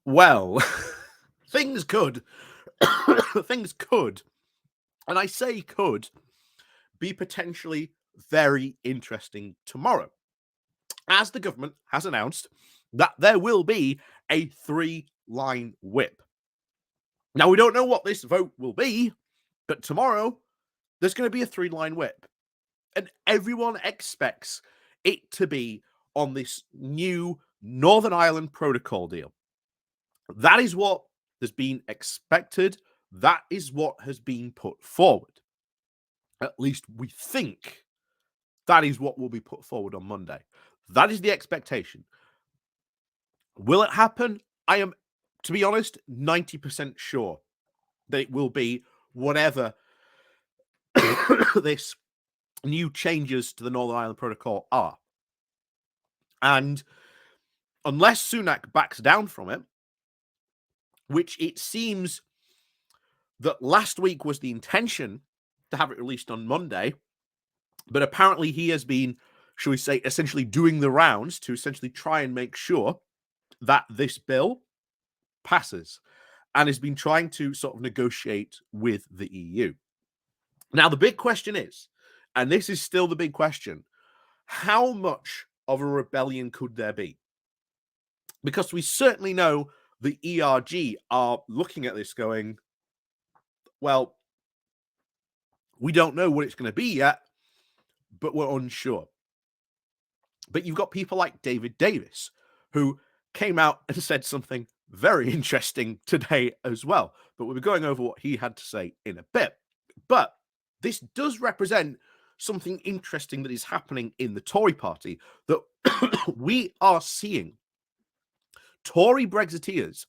Well, things could, things could, and I say could, be potentially very interesting tomorrow, as the government has announced that there will be a 3-line whip. Now, we don't know what this vote will be, but tomorrow there's going to be a 3-line whip. And everyone expects it to be on this new Northern Ireland Protocol deal. That is what has been expected. That is what has been put forward. At least we think that is what will be put forward on Monday. That is the expectation. Will it happen? I am, to be honest, 90% sure that it will be whatever this new changes to the Northern Ireland Protocol are. And unless Sunak backs down from it, which it seems that last week was the intention to have it released on Monday, but apparently he has been, shall we say, essentially doing the rounds to essentially try and make sure that this bill passes, and has been trying to sort of negotiate with the EU. Now, the big question is, and this is still the big question, how much of a rebellion could there be? Because we certainly know the ERG are looking at this going, well, we don't know what it's going to be yet, but we're unsure. But you've got people like David Davis, who came out and said something very interesting today as well. But we'll be going over what he had to say in a bit. But this does represent something interesting that is happening in the Tory party, that we are seeing Tory Brexiteers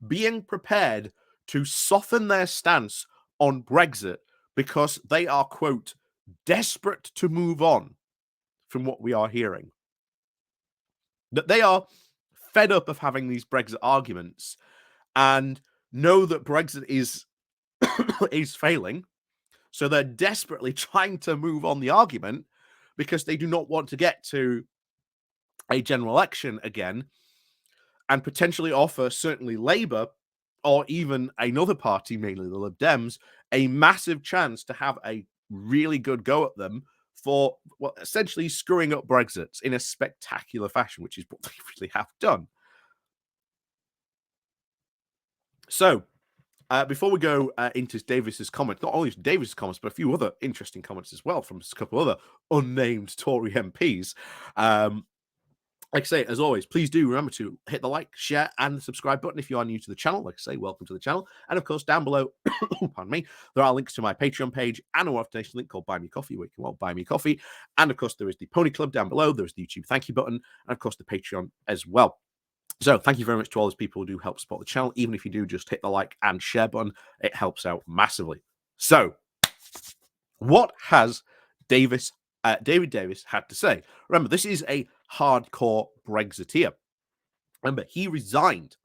being prepared to soften their stance on Brexit because they are, quote, desperate to move on from what we are hearing. That they are fed up of having these Brexit arguments and know that Brexit is failing. So they're desperately trying to move on the argument because they do not want to get to a general election again and potentially offer certainly Labour or even another party, mainly the Lib Dems, a massive chance to have a really good go at them for, well, essentially screwing up Brexit in a spectacular fashion, which is what they really have done. So, before we go into Davis's comments, not only Davis's comments, but a few other interesting comments as well from a couple other unnamed Tory MPs. Like I say, as always, please do remember to hit the like, share, and the subscribe button if you are new to the channel. Like I say, welcome to the channel. And of course, down below, pardon me, there are links to my Patreon page and a donation link called Buy Me Coffee, where you can buy me coffee. And of course, there is the Pony Club down below. There is the YouTube thank you button, and of course, the Patreon as well. So thank you very much to all those people who do help support the channel. Even if you do just hit the like and share button, it helps out massively. So, what has David Davis had to say? Remember, this is a hardcore Brexiteer. Remember, he resigned.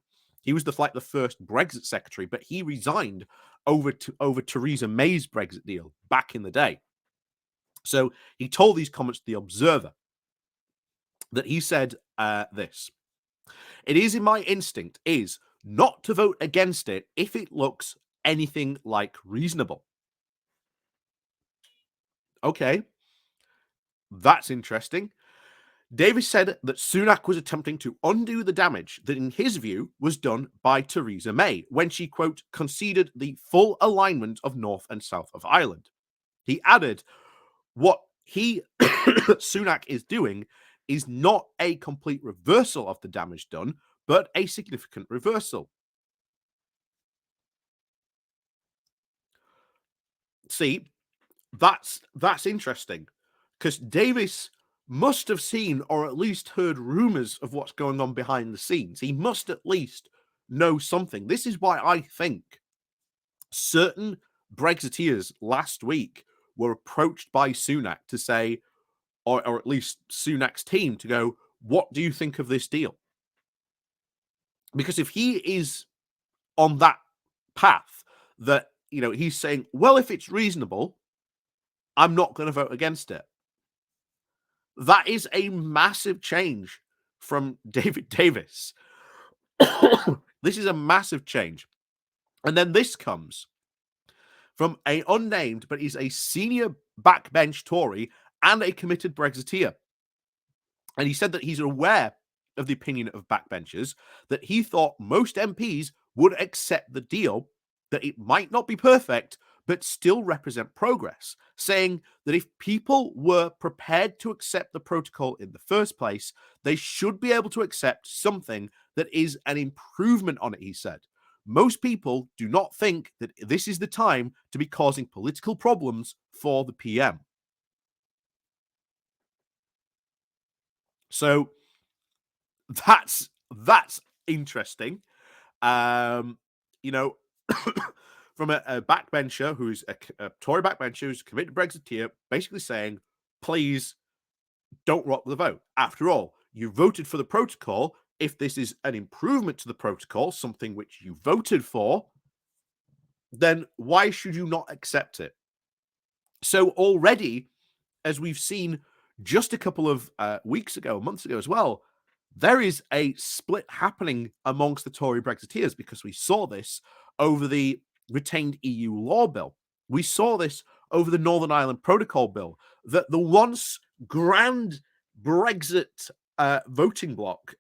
He was the first Brexit secretary, but he resigned over Theresa May's Brexit deal back in the day. So he told these comments to The Observer that he said this. It is in my instinct is not to vote against it if it looks anything like reasonable. Okay, that's interesting. Davis said that Sunak was attempting to undo the damage that, in his view, was done by Theresa May when she, quote, conceded the full alignment of North and South of Ireland. He added, what Sunak is doing is not a complete reversal of the damage done, but a significant reversal. See, that's interesting, because Davis must have seen or at least heard rumors of what's going on behind the scenes. He must at least know something. This is why I think certain Brexiteers last week were approached by Sunak to say, or at least Sunak's team to go, what do you think of this deal? Because if he is on that path that, you know, he's saying, well, if it's reasonable, I'm not going to vote against it. That is a massive change from David Davis. This is a massive change. And then this comes from a unnamed, but is a senior backbench Tory and a committed Brexiteer. And he said that he's aware of the opinion of backbenchers, that he thought most MPs would accept the deal, that it might not be perfect, but still represent progress, saying that if people were prepared to accept the protocol in the first place, they should be able to accept something that is an improvement on it, he said. Most people do not think that this is the time to be causing political problems for the PM. So that's interesting. You know, from a backbencher who's a Tory backbencher who's committed Brexiteer, basically saying, please don't rock the vote. After all, you voted for the protocol. If this is an improvement to the protocol, something which you voted for, then why should you not accept it? So already, as we've seen just a couple of weeks ago, months ago as well, there is a split happening amongst the Tory Brexiteers, because we saw this over the retained EU law bill. We saw this over the Northern Ireland Protocol bill, that the once grand Brexit voting bloc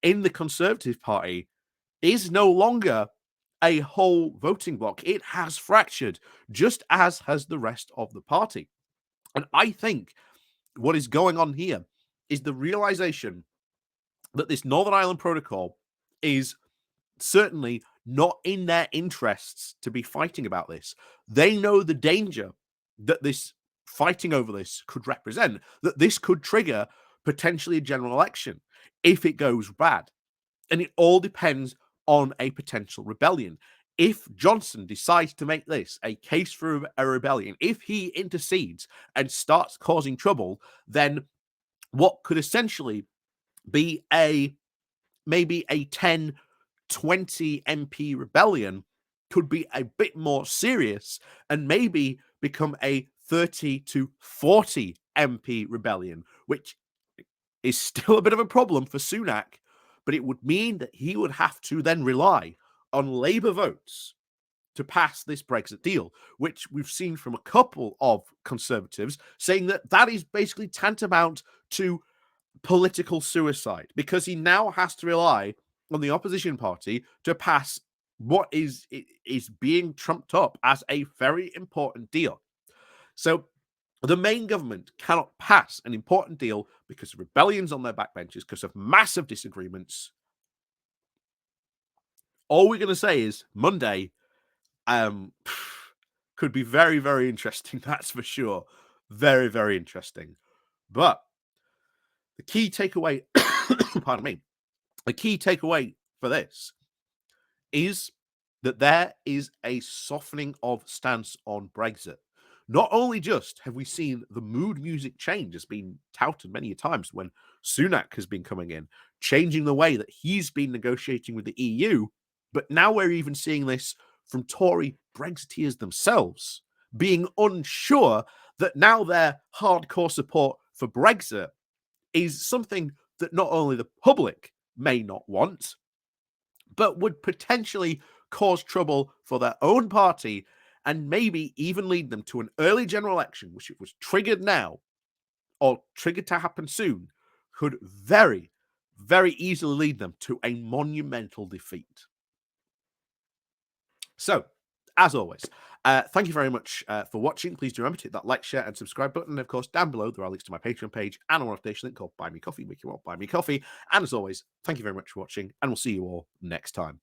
in the Conservative Party is no longer a whole voting bloc. It has fractured, just as has the rest of the party. And I think what is going on here is the realization that this Northern Ireland Protocol is certainly not in their interests to be fighting about this. They know the danger that this fighting over this could represent, that this could trigger potentially a general election if it goes bad. And it all depends on a potential rebellion. If Johnson decides to make this a case for a rebellion, if he intercedes and starts causing trouble, then what could essentially be maybe a 10, 20 MP rebellion could be a bit more serious and maybe become a 30 to 40 MP rebellion, which is still a bit of a problem for Sunak, but it would mean that he would have to then rely on Labour votes to pass this Brexit deal, which we've seen from a couple of Conservatives saying that that is basically tantamount to political suicide, because he now has to rely on the opposition party to pass what is being trumped up as a very important deal. So the main government cannot pass an important deal because of rebellions on their backbenches, because of massive disagreements. All we're going to say is Monday could be very, very interesting. That's for sure. Very, very interesting. But the key takeaway, pardon me, the key takeaway for this is that there is a softening of stance on Brexit. Not only just have we seen the mood music change, as been touted many times when Sunak has been coming in, changing the way that he's been negotiating with the EU, but now we're even seeing this from Tory Brexiteers themselves, being unsure that now their hardcore support for Brexit is something that not only the public may not want, but would potentially cause trouble for their own party and maybe even lead them to an early general election, which, if it was triggered now or triggered to happen soon, could very, very easily lead them to a monumental defeat. So, as always, thank you very much for watching. Please do remember to hit that like, share, and subscribe button. And of course, down below, there are links to my Patreon page and a notification link called Buy Me Coffee, make you want Buy Me Coffee. And as always, thank you very much for watching, and we'll see you all next time.